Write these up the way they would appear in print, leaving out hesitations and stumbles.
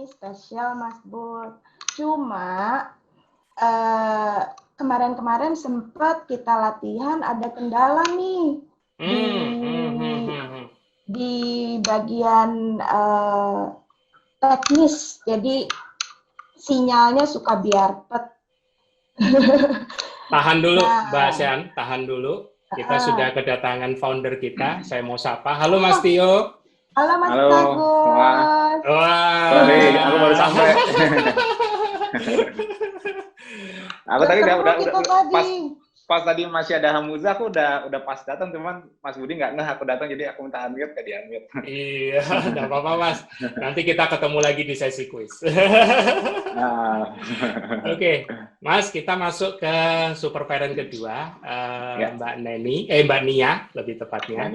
ini spesial Mas Bud. Cuma kemarin-kemarin sempat kita latihan ada kendala nih di bagian teknis. Jadi sinyalnya suka biarpet. Tahan dulu, Mbak Syan, tahan dulu. Kita sudah kedatangan founder kita. Saya mau sapa. Halo Mas Tio. Halo Mas Agus. Wah. Sorry, aku baru sampai. Aku tadi udah pas tadi masih ada Hamuzah, aku udah pas datang, cuman Mas Budi nggak ngeh aku datang, jadi aku minta unmute, nggak di-unmute. Iya, nggak apa-apa Mas. Nanti kita ketemu lagi di sesi quiz. Oke, Mas, kita masuk ke super parent kedua, Mbak Nia lebih tepatnya.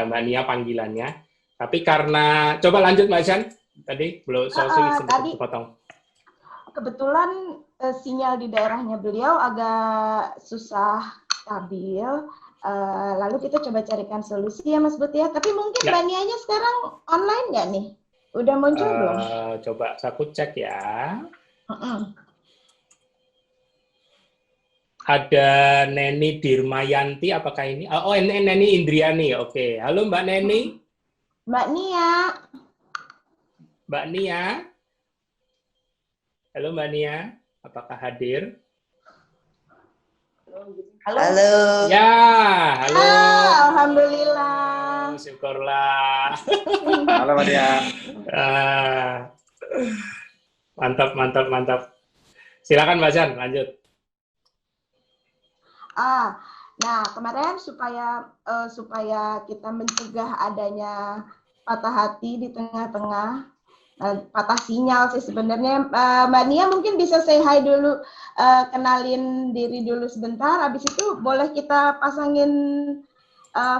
Mbak Nia panggilannya. Tapi karena, coba lanjut Mbak Syan. Tadi belum sempat dipotong. Kebetulan sinyal di daerahnya beliau agak susah stabil. Lalu kita coba carikan solusi ya Mas Bud ya. Tapi mungkin Mbak Nianya sekarang online nggak nih? Udah muncul belum? Coba aku cek ya. Ada Neni Dirmayanti, apakah ini? Oh, ini Neni Indriani. Oke. Halo Mbak Neni. Mbak Nia. Mbak Nia. Halo Mbak Nia. Apakah hadir? Halo. Ya, halo. Alhamdulillah. Syukurlah. Halo Mbak Nia. Mantap. Silakan Mbak Syan, lanjut. Nah kemarin supaya kita mencegah adanya patah hati di tengah-tengah, patah sinyal sih sebenarnya. Mbak Nia mungkin bisa say hi dulu, kenalin diri dulu sebentar. Habis itu boleh kita pasangin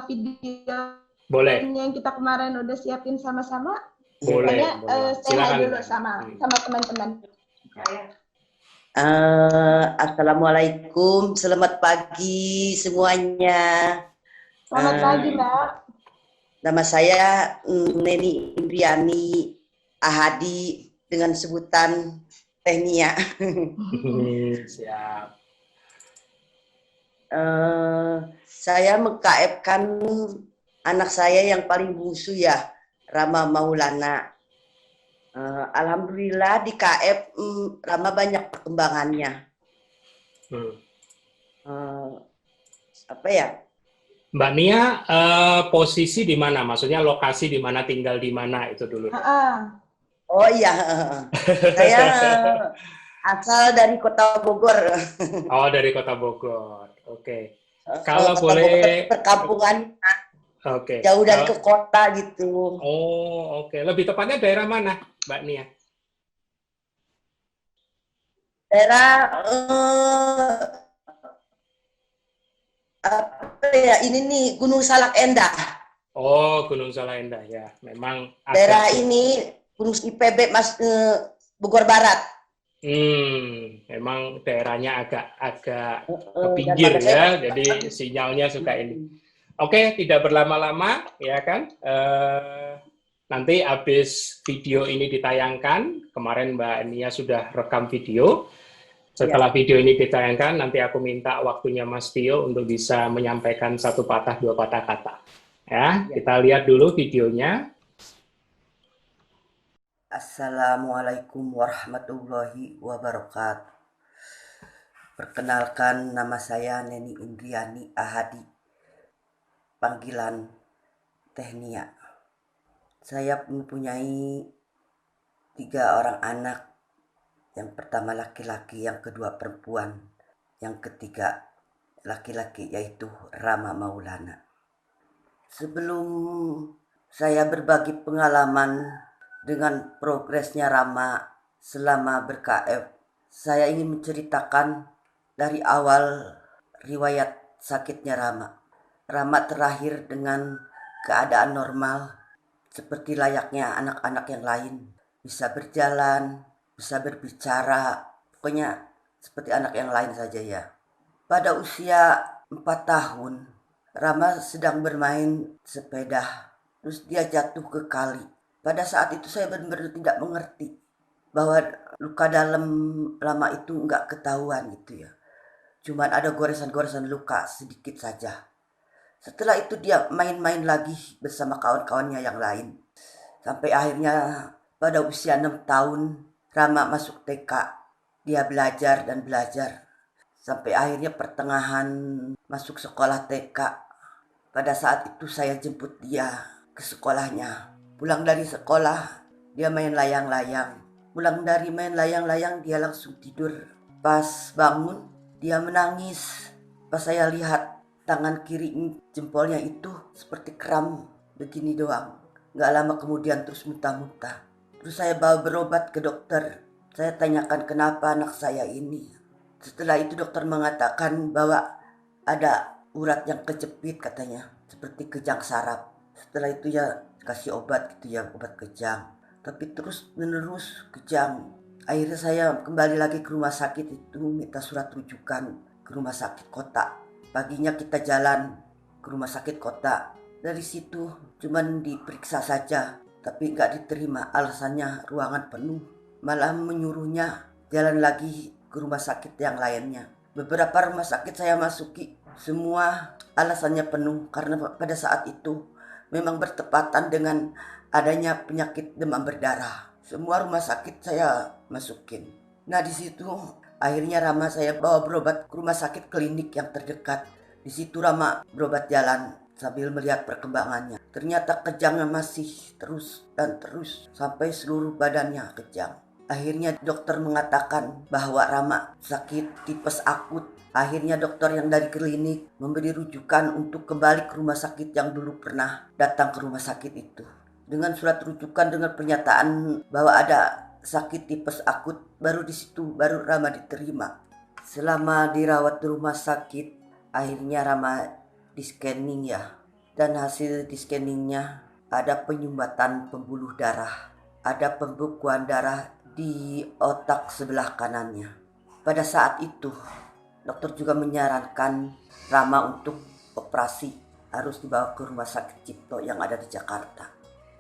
video yang kita kemarin udah siapin sama-sama. Boleh. Say hi dulu sama teman-teman. Assalamualaikum, selamat pagi semuanya. Selamat pagi Mbak. Nama saya Neni Indriani Ahadi dengan sebutan Teh Nia. Siap. Saya meng-KF-kan anak saya yang paling bungsu ya, Rama Maulana. Alhamdulillah di KF Rama banyak perkembangannya. Apa ya? Mbak Nia posisi di mana? Maksudnya lokasi di mana, tinggal di mana itu dulu. Oh iya, saya asal dari Kota Bogor. Oh, dari Kota Bogor. Oke. Kalau boleh perkampungan. Oke. Jauh dari ke kota gitu. Oh, oke. Lebih tepatnya daerah mana, Mbak Nia? Daerah apa ya? Ini nih Gunung Salak Endah. Oh, Gunung Salak Endah ya. Memang daerah ini Gunung IPB Bogor Barat. Memang daerahnya agak ke pinggir ya. Jadi sinyalnya suka ini. Oke, tidak berlama-lama, ya kan? Nanti habis video ini ditayangkan, kemarin Mbak Nia sudah rekam video. Setelah video ini ditayangkan, nanti aku minta waktunya Mas Tio untuk bisa menyampaikan satu patah, dua patah kata. Ya, kita lihat dulu videonya. Assalamualaikum warahmatullahi wabarakatuh. Perkenalkan, nama saya Neni Indriani Ahadi. Panggilan Teh Nia. Saya mempunyai 3 orang anak. Yang pertama laki-laki, yang kedua perempuan, yang ketiga laki-laki yaitu Rama Maulana. Sebelum saya berbagi pengalaman dengan progresnya Rama selama ber-KF, saya ingin menceritakan dari awal riwayat sakitnya Rama. Rama terlahir dengan keadaan normal, seperti layaknya anak-anak yang lain. Bisa berjalan, bisa berbicara, pokoknya seperti anak yang lain saja ya. Pada usia 4 tahun, Rama sedang bermain sepeda, terus dia jatuh ke kali. Pada saat itu saya benar-benar tidak mengerti bahwa luka dalam Rama itu nggak ketahuan gitu ya. Cuman ada goresan-goresan luka sedikit saja. Setelah itu dia main-main lagi bersama kawan-kawannya yang lain. Sampai akhirnya pada usia 6 tahun Rama masuk TK. Dia belajar dan belajar. Sampai akhirnya pertengahan masuk sekolah TK. Pada saat itu saya jemput dia ke sekolahnya. Pulang dari sekolah, dia main layang-layang. Pulang dari main layang-layang, dia langsung tidur. Pas bangun, dia menangis. Pas saya lihat tangan kiri jempolnya itu seperti kram begini doang. Gak lama kemudian terus muntah-muntah. Terus saya bawa berobat ke dokter. Saya tanyakan kenapa anak saya ini. Setelah itu dokter mengatakan bahwa ada urat yang kejepit katanya. Seperti kejang saraf. Setelah itu ya kasih obat gitu ya, obat kejang. Tapi terus menerus kejang. Akhirnya saya kembali lagi ke rumah sakit itu, minta surat rujukan ke rumah sakit kota. Paginya kita jalan ke rumah sakit kota. Dari situ cuman diperiksa saja, tapi nggak diterima, alasannya ruangan penuh. Malah menyuruhnya jalan lagi ke rumah sakit yang lainnya. Beberapa rumah sakit saya masuki, semua alasannya penuh karena pada saat itu memang bertepatan dengan adanya penyakit demam berdarah. Semua rumah sakit saya masukin. Nah di situ akhirnya Rama saya bawa berobat ke rumah sakit klinik yang terdekat. Di situ Rama berobat jalan sambil melihat perkembangannya. Ternyata kejangnya masih terus dan terus sampai seluruh badannya kejang. Akhirnya dokter mengatakan bahwa Rama sakit tipes akut. Akhirnya dokter yang dari klinik memberi rujukan untuk kembali ke rumah sakit yang dulu pernah datang ke rumah sakit itu. Dengan surat rujukan dengan pernyataan bahwa ada sakit tipes akut, baru di situ baru Rama diterima. Selama dirawat di rumah sakit, akhirnya Rama di scanning ya. Dan hasil di scanningnya ada penyumbatan pembuluh darah, ada pembekuan darah di otak sebelah kanannya. Pada saat itu dokter juga menyarankan Rama untuk operasi, harus dibawa ke rumah sakit Cipto yang ada di Jakarta.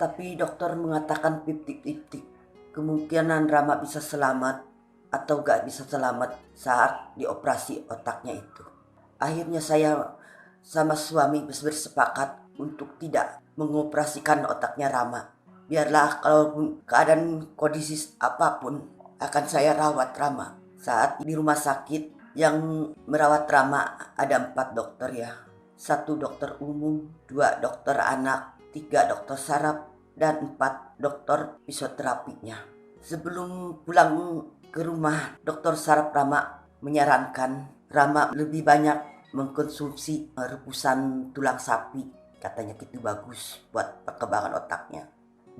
Tapi dokter mengatakan 50-50, kemungkinan Rama bisa selamat atau gak bisa selamat saat dioperasi otaknya itu. Akhirnya saya sama suami bersepakat untuk tidak mengoperasikan otaknya Rama. Biarlah kalau keadaan kondisi apapun akan saya rawat Rama. Saat di rumah sakit yang merawat Rama ada 4 dokter ya. 1 dokter umum, 2 dokter anak, 3 dokter saraf, dan 4 dokter fisioterapinya. Sebelum pulang ke rumah, dokter saraf Rama menyarankan Rama lebih banyak mengkonsumsi rebusan tulang sapi. Katanya itu bagus buat perkembangan otaknya.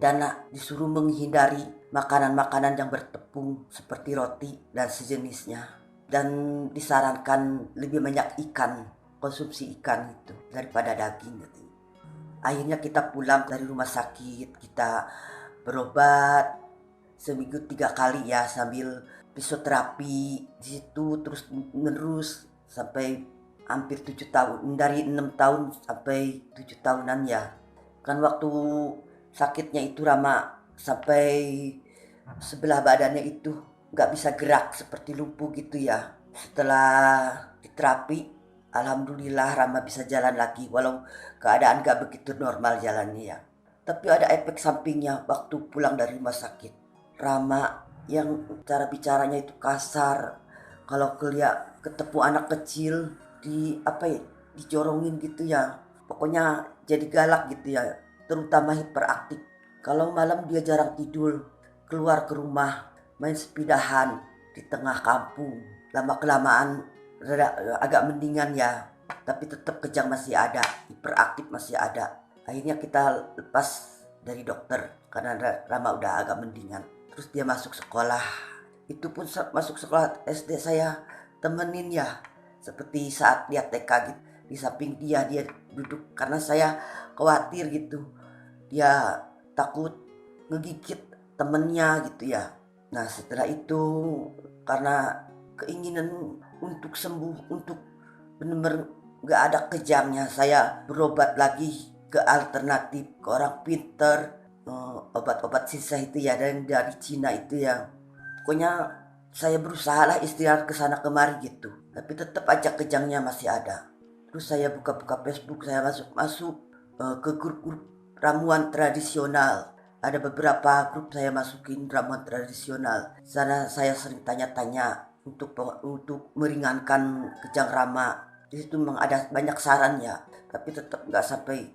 Dan disuruh menghindari makanan-makanan yang bertepung seperti roti dan sejenisnya. Dan disarankan lebih banyak ikan, konsumsi ikan itu daripada daging gitu. Akhirnya kita pulang dari rumah sakit, kita berobat seminggu 3 kali ya sambil fisioterapi di situ terus menerus sampai hampir 7 tahun, dari 6 tahun sampai 7 tahunan ya. Kan waktu sakitnya itu Rama sampai sebelah badannya itu gak bisa gerak seperti lumpuh gitu ya. Setelah diterapi, alhamdulillah Rama bisa jalan lagi walau keadaan gak begitu normal jalannya ya. Tapi ada efek sampingnya waktu pulang dari rumah sakit. Rama yang cara bicaranya itu kasar, kalau ketemu anak kecil dijorongin gitu ya, pokoknya jadi galak gitu ya, terutama hiperaktif. Kalau malam dia jarang tidur, keluar ke rumah main sepidahan di tengah kampung. Lama kelamaan agak mendingan ya, tapi tetap kejang masih ada, hiperaktif masih ada. Akhirnya kita lepas dari dokter karena Rama udah agak mendingan. Terus dia masuk sekolah, itu pun masuk sekolah SD saya temenin ya, seperti saat dia TK gitu, di samping dia duduk karena saya khawatir gitu, dia takut ngegigit temennya gitu ya. Nah setelah itu karena keinginan untuk sembuh, untuk benar-benar gak ada kejangnya, saya berobat lagi ke alternatif, ke orang pinter, obat-obat sisa itu ya, dari Cina itu ya. Pokoknya saya berusaha lah istirahat ke sana kemari gitu. Tapi tetap aja kejangnya masih ada. Terus saya buka-buka Facebook, saya masuk-masuk ke grup-grup ramuan tradisional. Ada beberapa grup saya masukin ramuan tradisional. Sana saya sering tanya-tanya untuk meringankan kejang rama. Di situ memang ada banyak saran ya, tapi tetap nggak sampai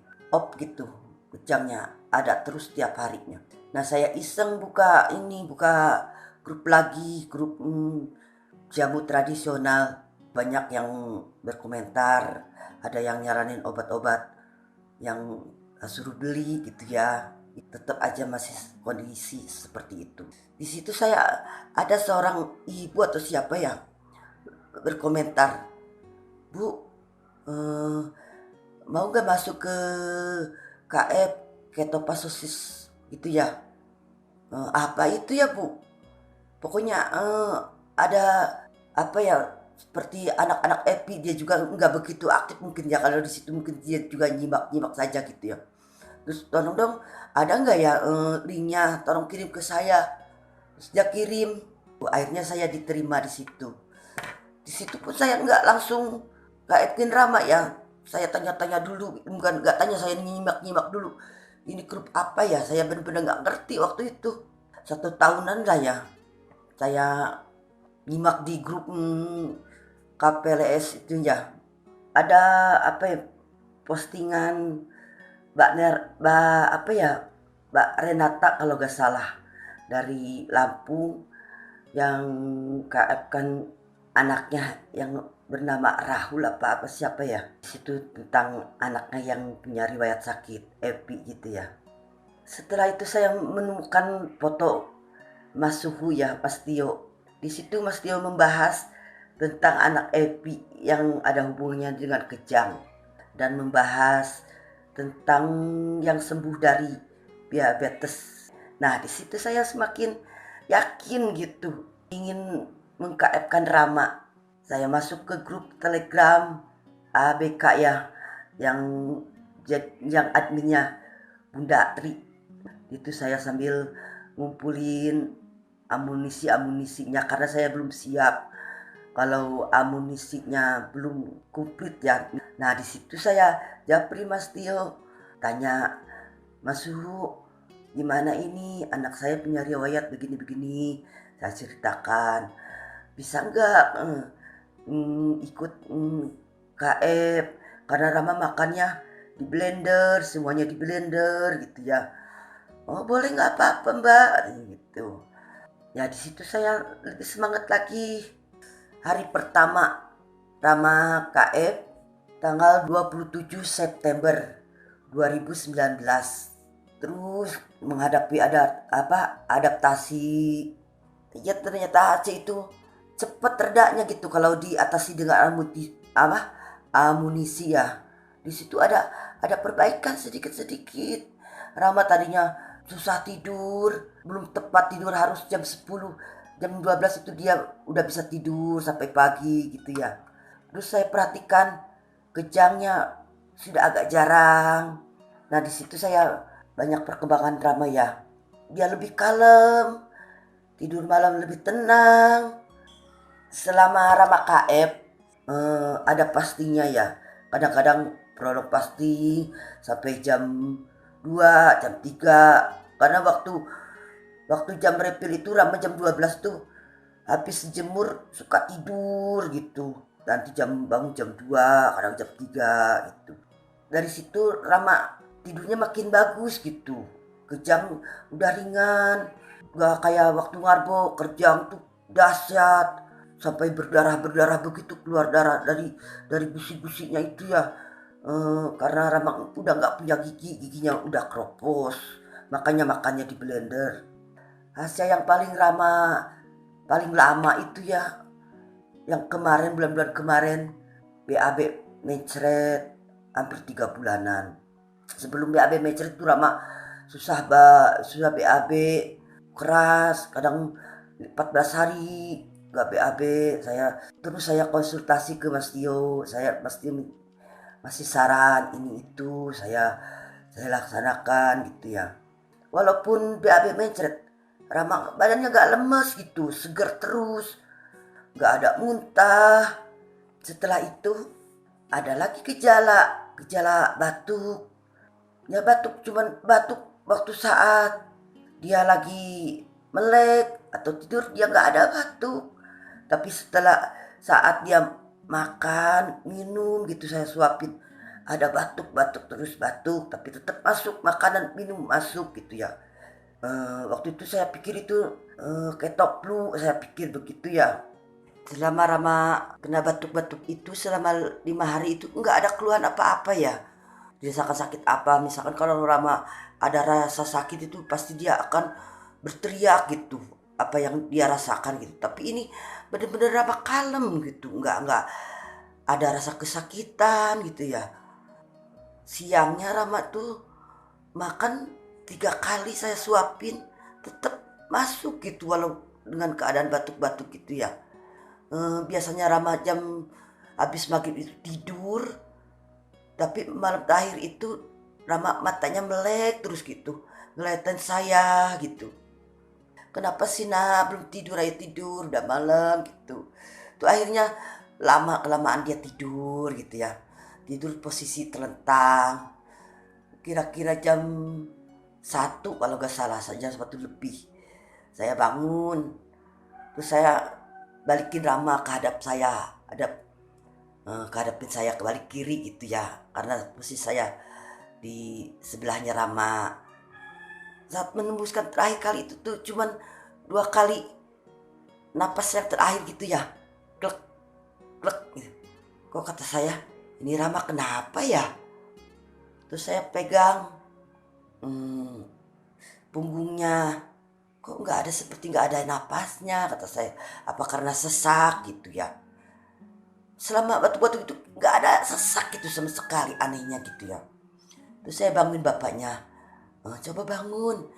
gitu kejangnya, ada terus tiap harinya. Nah saya iseng buka grup lagi, grup jamu tradisional. Banyak yang berkomentar, ada yang nyaranin obat-obat yang suruh beli gitu ya. Tetap aja masih kondisi seperti itu. Di situ saya ada seorang ibu atau siapa ya berkomentar, Bu, mau gak masuk ke KF ketopastosis itu ya? Apa itu ya Bu? Pokoknya ada apa ya, seperti anak-anak EPI, dia juga nggak begitu aktif mungkin ya, kalau di situ mungkin dia juga nyimak saja gitu ya. Terus tolong dong, ada nggak ya linknya, tolong kirim ke saya. Terus dia kirim, akhirnya saya diterima di situ. Di situ pun saya nggak langsung Edwin Rama ya, saya tanya-tanya dulu, bukan nggak tanya, saya nyimak dulu. Ini grup apa ya? Saya benar-benar nggak ngerti waktu itu. 1 tahunan lah ya, saya nyimak di grup KPLS itu ya. Ada apa ya, postingan Mbak Renata kalau gak salah, dari Lampung, yang KF kan anaknya yang bernama Rahul apa siapa ya. Di situ tentang anaknya yang punya riwayat sakit EPI gitu ya. Setelah itu saya menemukan foto Mas Suhu ya, Mas Tio. Di situ Mas Tio membahas tentang anak EPI yang ada hubungannya dengan kejang, dan membahas tentang yang sembuh dari diabetes. Nah, di situ saya semakin yakin gitu, ingin mengKF-kan Rama. Saya masuk ke grup Telegram ABK ya, yang adminnya Bunda Tri. Itu saya sambil ngumpulin amunisinya karena saya belum siap kalau amunisinya belum komplit ya. Nah di situ saya japri Mas Tio, tanya, Mas Suhu, gimana ini anak saya punya riwayat begini-begini. Saya ceritakan, bisa nggak ikut KF, karena Rama makannya di blender, semuanya di blender gitu ya. Oh boleh, nggak apa-apa Mbak gitu. Ya di situ saya lebih semangat lagi. Hari pertama Rama KF tanggal 27 September 2019. Terus menghadapi adaptasi. Ya ternyata AC itu cepat redanya gitu kalau diatasi dengan amunisi ya. Di situ ada perbaikan sedikit-sedikit. Rama tadinya susah tidur, belum tepat tidur, harus jam 10, jam 12 itu dia udah bisa tidur sampai pagi gitu ya. Terus saya perhatikan kejangnya sudah agak jarang. Nah di situ saya banyak perkembangan Rama ya. Dia lebih kalem, tidur malam lebih tenang. Selama Rama KF ada pastinya ya. Kadang-kadang prolog pasti sampai jam 2, jam 3. Karena waktu jam refill itu Rama jam 12 tuh habis jemur suka tidur gitu. Nanti bangun jam 2, kadang jam 3 gitu. Dari situ Rama tidurnya makin bagus gitu. Kejang udah ringan. Gak kayak waktu Ngarbo, kejang tuh dahsyat. Sampai berdarah begitu, keluar darah dari gusi-gusinya itu ya. Karena Rama udah gak punya giginya udah keropos. Makanya makannya di blender. Hasil yang paling lama itu ya, yang kemarin, bulan-bulan kemarin, BAB mencret hampir 3 bulanan. Sebelum BAB mencret itu Rama susah BAB, keras, kadang 14 hari gak BAB. Terus saya konsultasi ke Mas Tio. Mas Tio masih saran ini itu, saya laksanakan gitu ya. walaupun BAB mencret, Rama badannya gak lemes gitu, seger terus, gak ada muntah. Setelah itu ada lagi gejala batuk. Ya batuk, cuman batuk waktu saat dia lagi melek atau tidur dia gak ada batuk. Tapi setelah saat dia makan, minum gitu saya suapin, ada batuk-batuk terus batuk, tapi tetap masuk makanan minum masuk gitu ya. Waktu itu saya pikir itu ketok flu, saya pikir begitu ya. Selama Rama kena batuk-batuk itu selama 5 hari itu enggak ada keluhan apa-apa ya. Dirasakan sakit apa, misalkan kalau Rama ada rasa sakit itu pasti dia akan berteriak gitu, apa yang dia rasakan gitu. Tapi ini bener-bener Rama kalem gitu, enggak ada rasa kesakitan gitu ya. Siangnya Rama tuh makan 3 kali saya suapin tetap masuk gitu walau dengan keadaan batuk-batuk gitu ya. Biasanya Rama jam habis maghrib itu tidur, tapi malam terakhir itu Rama matanya melek terus gitu, ngeliatin saya gitu. Kenapa sih nak belum tidur, ayo tidur, udah malam gitu. Tuh akhirnya lama-kelamaan dia tidur gitu ya. Tidur posisi telentang. Kira-kira jam 1 kalau gak salah, jam 1 lebih. Saya bangun. Terus saya balikin Rama ke hadap saya. Kehadapin saya ke balik kiri gitu ya. Karena posisi saya di sebelahnya Rama. Saat menembuskan terakhir kali itu tuh cuman 2 kali napas yang terakhir gitu ya, klek klek gitu. Kok kata saya ini Rama kenapa ya? Terus saya pegang punggungnya, kok nggak ada, seperti nggak ada napasnya, kata saya. Apa karena sesak gitu ya? Selama batuk-batuk itu nggak ada sesak gitu sama sekali, anehnya gitu ya. Terus saya bangun bapaknya. Coba bangun,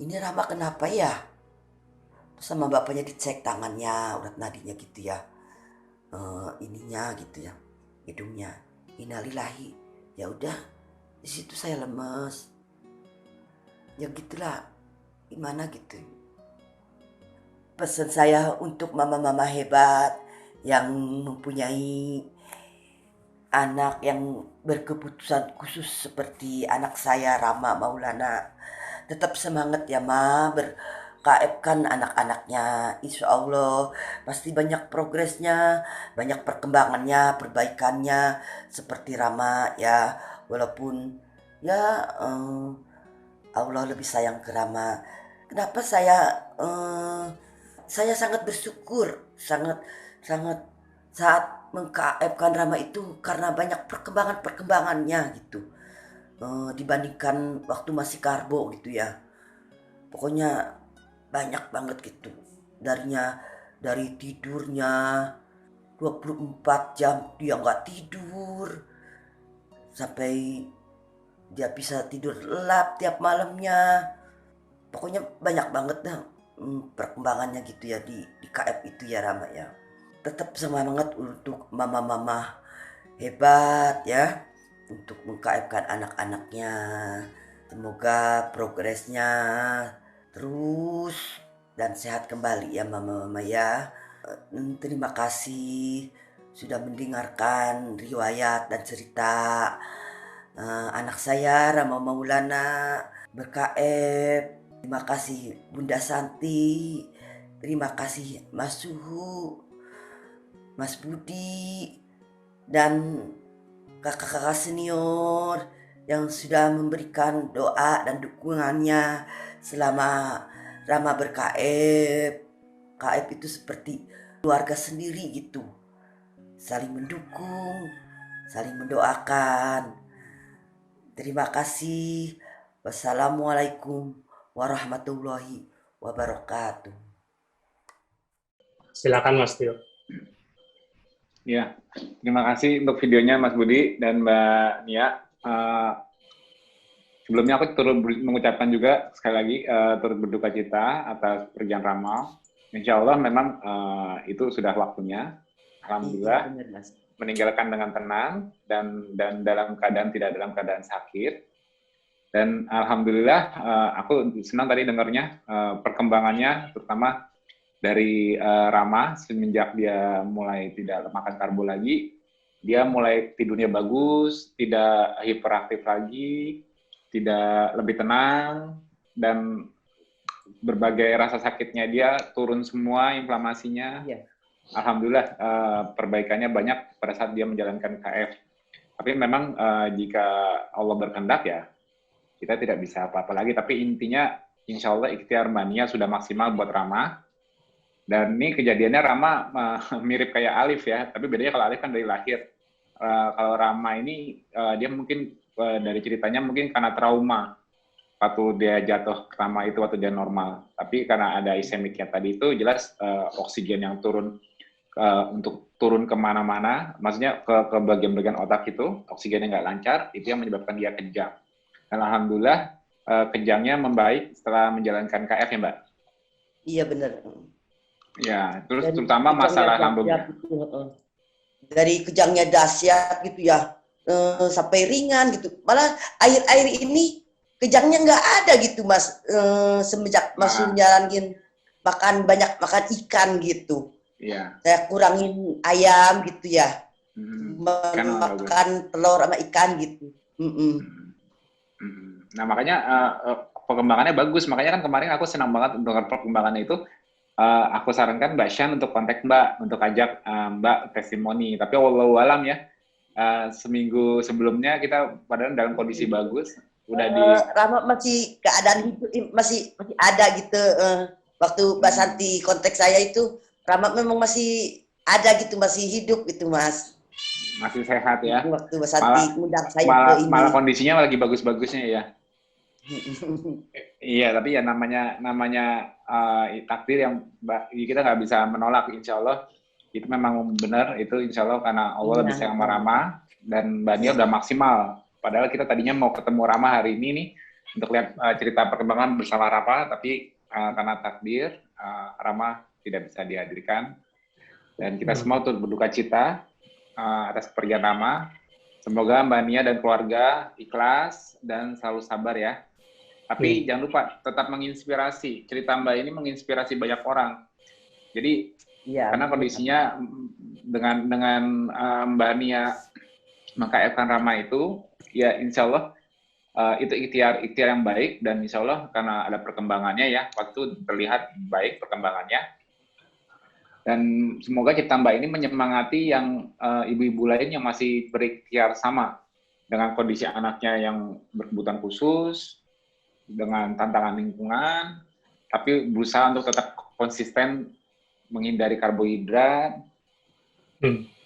ini Rama kenapa ya? Terus sama bapaknya dicek tangannya, urat nadinya gitu ya, ininya gitu ya, hidungnya. Innalillahi. Ya udah, di situ saya lemes. Ya gitulah, gimana gitu. Pesan saya untuk mama-mama hebat yang mempunyai anak yang berkeputusan khusus seperti anak saya Rama Maulana, tetap semangat ya Ma, berKF-kan anak-anaknya. Insya Allah pasti banyak progresnya, banyak perkembangannya, perbaikannya seperti Rama ya. Walaupun ya Allah lebih sayang ke Rama. Kenapa saya sangat bersyukur, sangat saat meng-KF-kan Rama itu karena banyak perkembangannya gitu, dibandingkan waktu masih karbo gitu ya. Pokoknya banyak banget gitu. Dari tidurnya 24 jam dia nggak tidur, sampai dia bisa tidur lelap tiap malamnya. Pokoknya banyak banget dah perkembangannya gitu ya di KF itu ya Rama ya. Tetap semangat untuk mama-mama hebat ya, untuk meng-KF-kan anak-anaknya. Semoga progresnya terus dan sehat kembali ya mama-mama ya. Terima kasih sudah mendengarkan riwayat dan cerita anak saya Rama Maulana ber-KF. Terima kasih Bunda Santi, terima kasih Mas Suhu, Mas Budi, dan kakak-kakak senior yang sudah memberikan doa dan dukungannya selama Rama ber-KF. KF itu seperti keluarga sendiri gitu, saling mendukung, saling mendoakan. Terima kasih. Wassalamualaikum warahmatullahi wabarakatuh. Silakan Mas Tio. Ya, terima kasih untuk videonya Mas Budi dan Mbak Nia. Sebelumnya aku turut mengucapkan juga sekali lagi turut berduka cita atas pergian Rama. Insya Allah memang itu sudah waktunya. Alhamdulillah meninggalkan dengan tenang dan dalam keadaan tidak dalam keadaan sakit. Dan alhamdulillah aku senang tadi dengarnya perkembangannya, terutama dari Rama semenjak dia mulai tidak makan karbo lagi, dia mulai tidurnya bagus, tidak hiperaktif lagi, tidak lebih tenang, dan berbagai rasa sakitnya dia turun semua, inflamasinya. Iya. Alhamdulillah perbaikannya banyak pada saat dia menjalankan KF. Tapi memang jika Allah berkehendak ya, kita tidak bisa apa-apa lagi. Tapi intinya, insya Allah ikhtiar Mbak sudah maksimal buat Rama. Dan ini kejadiannya Rama mirip kayak Alif ya, tapi bedanya kalau Alif kan dari lahir. Kalau Rama ini dia mungkin dari ceritanya mungkin karena trauma waktu dia jatuh ke Rama itu waktu dia normal. Tapi karena ada isemiknya tadi itu jelas oksigen yang turun untuk turun kemana-mana, maksudnya ke bagian-bagian otak itu oksigennya nggak lancar, itu yang menyebabkan dia kejang. Dan alhamdulillah kejangnya membaik setelah menjalankan KF ya Mbak. Iya benar. Ya, terus Dari terutama masalah kejangnya lambungnya. dahsyat gitu, dari kejangnya dahsyat gitu ya, sampai ringan gitu. Malah air-air ini kejangnya nggak ada gitu Mas, semenjak Mas jalanin banyak makan ikan gitu. Iya. Saya kurangin ayam gitu ya, Kan makan telur sama ikan gitu. Nah makanya perkembangannya bagus, makanya kan kemarin aku senang banget dengan perkembangannya itu. Aku sarankan Mbak Shan untuk kontak Mbak, untuk ajak Mbak testimoni. Tapi wallahu alam ya, seminggu sebelumnya kita padahal dalam kondisi bagus, udah di Rama masih keadaan hidup masih ada gitu. Waktu Mbak Santi kontak saya itu Rama memang masih ada gitu, masih hidup gitu Mas. Masih sehat ya. Waktu Mbak Santi undang saya ke ini. Malah kondisinya lagi bagus-bagusnya ya. Iya, tapi ya namanya takdir yang kita nggak bisa menolak. Insya Allah itu memang benar, itu insya Allah karena Allah lebih sayang sama Rama, dan Mbak Nia udah maksimal. Padahal kita tadinya mau ketemu Rama hari ini nih untuk lihat cerita perkembangan bersama Rama, tapi karena takdir Rama tidak bisa dihadirkan, dan kita semua turut berduka cita atas kepergian Rama. Semoga Mbak Nia dan keluarga ikhlas dan selalu sabar ya. Tapi jangan lupa tetap menginspirasi. Cerita Mbak ini menginspirasi banyak orang. Jadi karena kondisinya dengan Mbak Nia meng-KF-kan Rama itu, ya insya Allah itu ikhtiar yang baik, dan insya Allah karena ada perkembangannya ya, waktu terlihat baik perkembangannya. Dan semoga Cipta Mbak ini menyemangati yang ibu-ibu lain yang masih berikhtiar sama dengan kondisi anaknya yang berkebutuhan khusus, dengan tantangan lingkungan, tapi berusaha untuk tetap konsisten menghindari karbohidrat.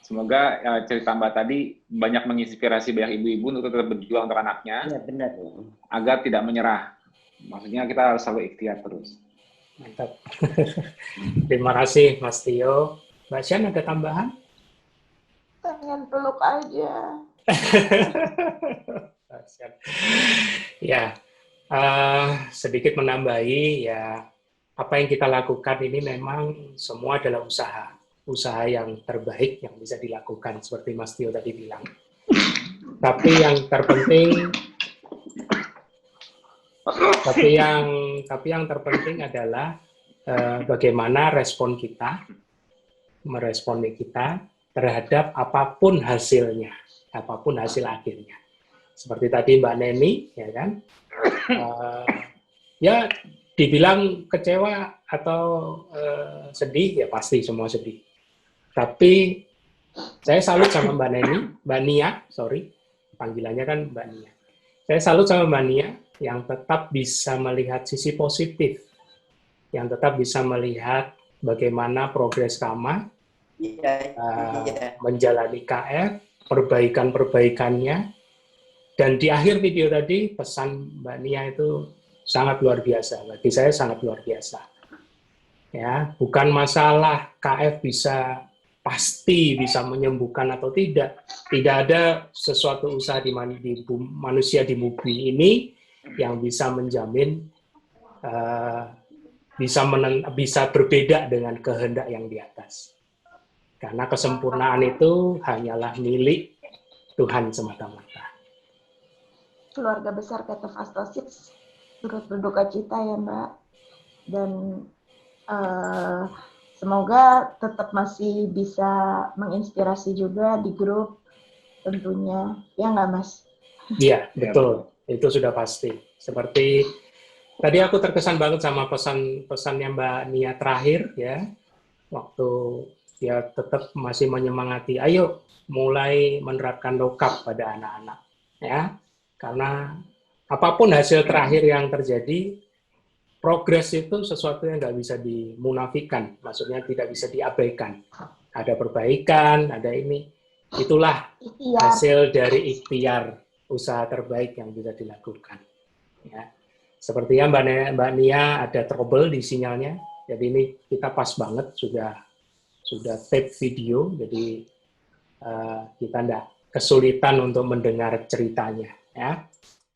Semoga cerita Mbak tadi banyak menginspirasi banyak ibu-ibu untuk tetap berjuang untuk anaknya, ya, benar. Agar tidak menyerah. Maksudnya kita harus selalu ikhtiar terus. Mantap. Terima kasih Mas Tio. Mbak Shan ada tambahan? Pengen peluk aja. Ya, sedikit menambahi ya, apa yang kita lakukan ini memang semua adalah usaha yang terbaik yang bisa dilakukan seperti Mas Tio tadi bilang. Tapi yang terpenting terpenting adalah bagaimana meresponi kita terhadap apapun hasilnya, apapun hasil akhirnya. Seperti tadi Mbak Neni, ya kan? Ya dibilang kecewa atau sedih, ya pasti semua sedih. Tapi saya salut sama Mbak Nia, panggilannya kan Mbak Nia. Saya salut sama Mbak Nia yang tetap bisa melihat sisi positif, yang tetap bisa melihat bagaimana progres Rama menjalani KF, perbaikan-perbaikannya, dan di akhir video tadi pesan Mbak Nia itu sangat luar biasa, bagi saya sangat luar biasa. Ya, bukan masalah KF pasti bisa menyembuhkan atau tidak. Tidak ada sesuatu usaha di manusia di bumi ini yang bisa menjamin bisa berbeda dengan kehendak yang di atas. Karena kesempurnaan itu hanyalah milik Tuhan semata-mata. keluarga besar ketofastosis turut berduka cita ya Mbak. Dan semoga tetap masih bisa menginspirasi juga di grup tentunya. Ya nggak Mas? Iya, betul. Itu sudah pasti. Seperti tadi aku terkesan banget sama pesannya Mbak Nia terakhir ya. Waktu dia tetap masih menyemangati, ayo mulai menerapkan lokap pada anak-anak ya, karena apapun hasil terakhir yang terjadi, progres itu sesuatu yang nggak bisa dimunafikan, maksudnya tidak bisa diabaikan. Ada perbaikan, ada ini, itulah hasil dari ikhtiar usaha terbaik yang bisa dilakukan ya. Sepertinya Mbak Nia ada trouble di sinyalnya, jadi ini kita pas banget sudah tape video, jadi kita enggak kesulitan untuk mendengar ceritanya ya.